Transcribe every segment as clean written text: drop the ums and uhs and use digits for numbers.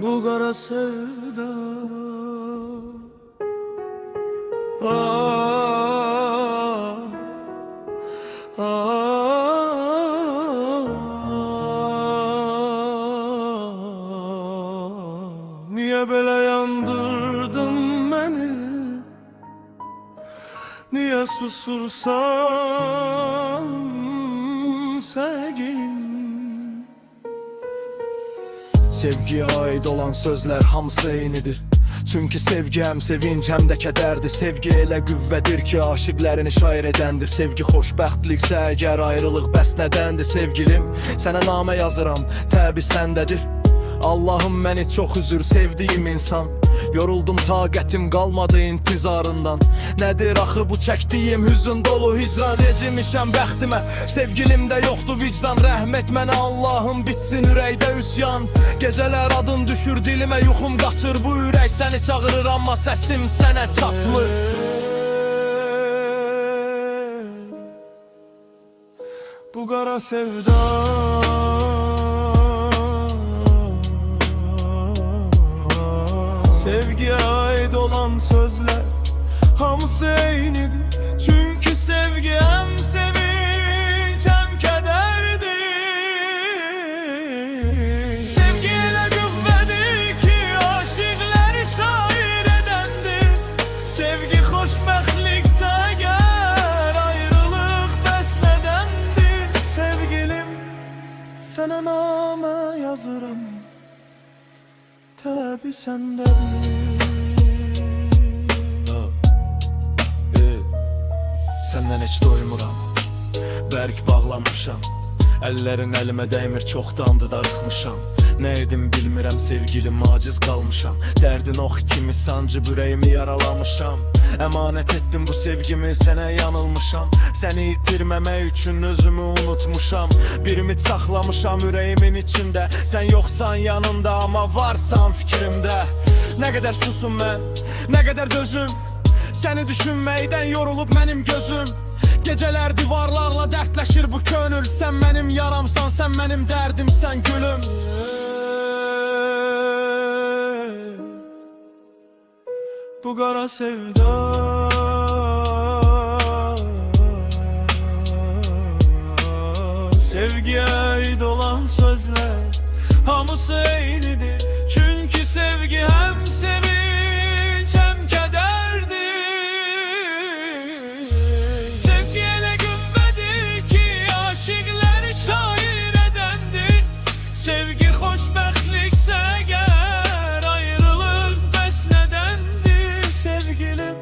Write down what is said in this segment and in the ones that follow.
bu qara sevda. Ah, ah, niye belə yandırdın məni? Niye susursan sevgilim? Sevgiye ait olan sözler hamısı eynidir. Çünkü sevgi hem sevinç hem de kederdir. Sevgi elə qüvvədir ki aşıqlərini şair edəndir. Sevgi xoşbəxtliksə əgər ayrılıq bəs nədəndir? Sevgilim, sənə namə yazıram, təbi səndədir. Allahım məni çox üzür sevdiyim insan. Yoruldum, taqətim qalmadı intizarından. Nədir axı bu çəkdiyim hüzün dolu hicran? Recimişəm bəxtimə, sevgilimdə yoxdur vicdan. Rəhm et mənə Allahım, bitsin ürəkdə üsyan. Gecələr adın düşür dilimə, yuxum qaçır bu ürək səni çağırır, amma səsim sənə çatmır. Bu qara sevda. Sevgiye ait olan sözler hamısı eynidir. Çünkü sevgi hem sevinç hem kederdir. Sevgi elə qüvvədir ki aşıqları şair edəndir. Sevgi xoşbəxtliksə əgər ayrılıq bəs nədəndir? Sevgilim, sənə namə yazıram, təbi səndədir. Səndən heç doymuram, bərk bağlanmışam. Əllərin əlimə dəymir, çoxdandır darıxmışam. Nə edim bilmirəm sevgilim, aciz qalmışam. Dərdin ox kimi sancıb ürəyimi yaralamışam. Əmanət etdim bu sevgimi, sənə yanılmışam. Səni itirməmək üçün özümü unutmuşam. Bir ümid saxlamışam ürəyimin içində. Sən yoxsan yanımda, amma varsan fikrimdə. Nə qədər susum mən, nə qədər dözüm. Səni düşünməkdən yorulub mənim gözüm. Gecələr divarlarla dərdləşir bu könül. Sən mənim yaramsan, sən mənim dərdimsən gülüm. Bu qara sevda. Sevgiye ait olan sözler hamısı eynidir. Çünkü sevgi hem sevinç hem kederdir. Sevgi elə qüvvədir ki aşıqları şair edəndir. Sevgi xoşbəxtliksə əgər ayrılıq bəs nədəndir? Sevgilim,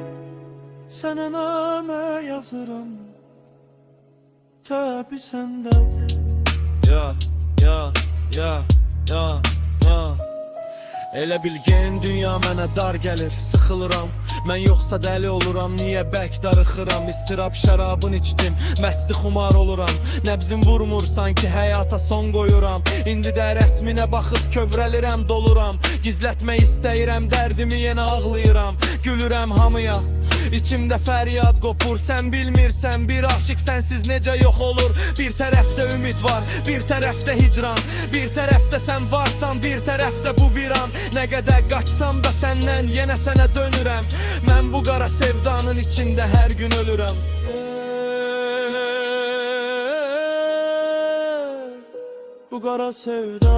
sənə namə yazıram, təbi səndədir. Elə bilgən dünya mənə dar gəlir, sıxılıram. Mən yoxsa dəli oluram, niyə bək darıxıram? İstirab şərabın içdim, məsti xumar oluram. Nəbzim vurmur, sanki həyata son qoyuram. İndi də rəsminə baxıb kövrəlirəm, doluram. Gizlətmək istəyirəm, dərdimi yenə ağlayıram. Gülürəm hamıya, İçimdə fəryad qopur. Sən bilmirsən bir aşıq sənsiz necə yox olur. Bir tərəfdə ümid var, bir tərəfdə hicran. Bir tərəfdə sən varsan, bir tərəfdə bu viran. Nə qədər qaçsam da səndən yenə sənə dönürəm. Mən bu qara sevdanın içində hər gün ölürəm. Bu qara sevda.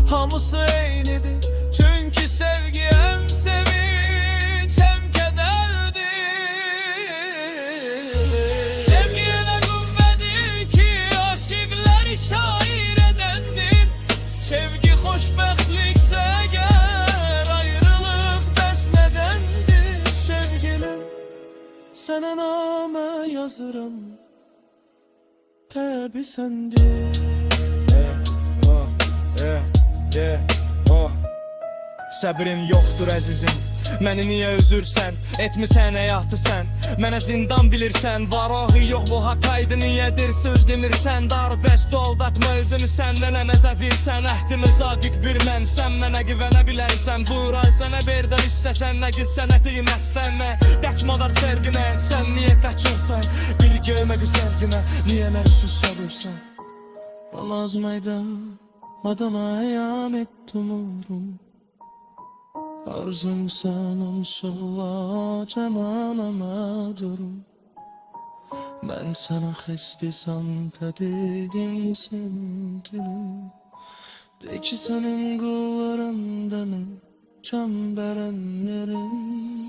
Hamısı eynidir. Çünkü sevgi hem sevinç hem kederdir. Sevgi elə qüvvədir ki aşıqları şair edəndir. Sevgi xoşbəxtliksə əgər ayrılıq bəs nədəndir? Sevgilim, sənə namə yazıram, təbi səndir. Səbrin yoxdur əzizim, Məni niyə üzürsən? Etmisən həyatı sən. Mənə zindan bilirsən. Var ağı yox bu hataydı. Niyədir söz demirsən? Dar bəst aldatma özünü səndən əməzə versən. Əhdimi sadiq bir mən. Sən mənə güvənə bilərsən. Buray sənə verdən istəsən. Nə qız sənə deyməzsən. Nə tək madar fərqinə. Sən niyə tək olsan? Bir görmə güzərginə. Niyə məxsus sabırsan? Lazmaydı adama ayam ettim uğrum. Arzum sanım suva cemalana durum. Ben sana xestisam dedim sevdilim. De ki senin kullarındanım can verenlerim.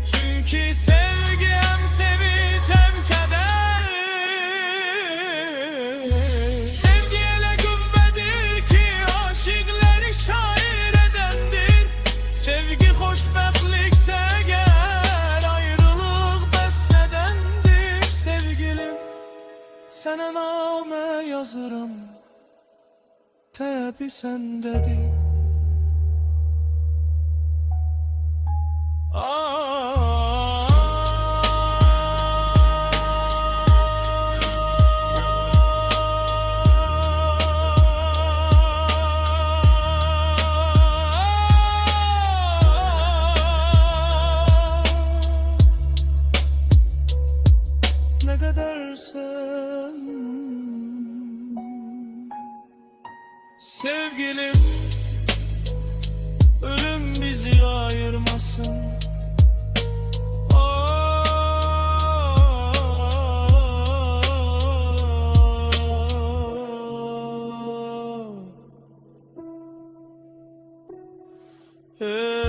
Çünkü sevgi hem sevinç hem keder. Sevgi ele kuvvettir ki aşıkları şair edendir. Sevgi hoşbehtlikse eğer ayrılık besnedendir. Sevgilim sana name yazırım, tebi sendedir. Ne kadar sen sevgilim, ölüm bizi ayırmasın. Hey.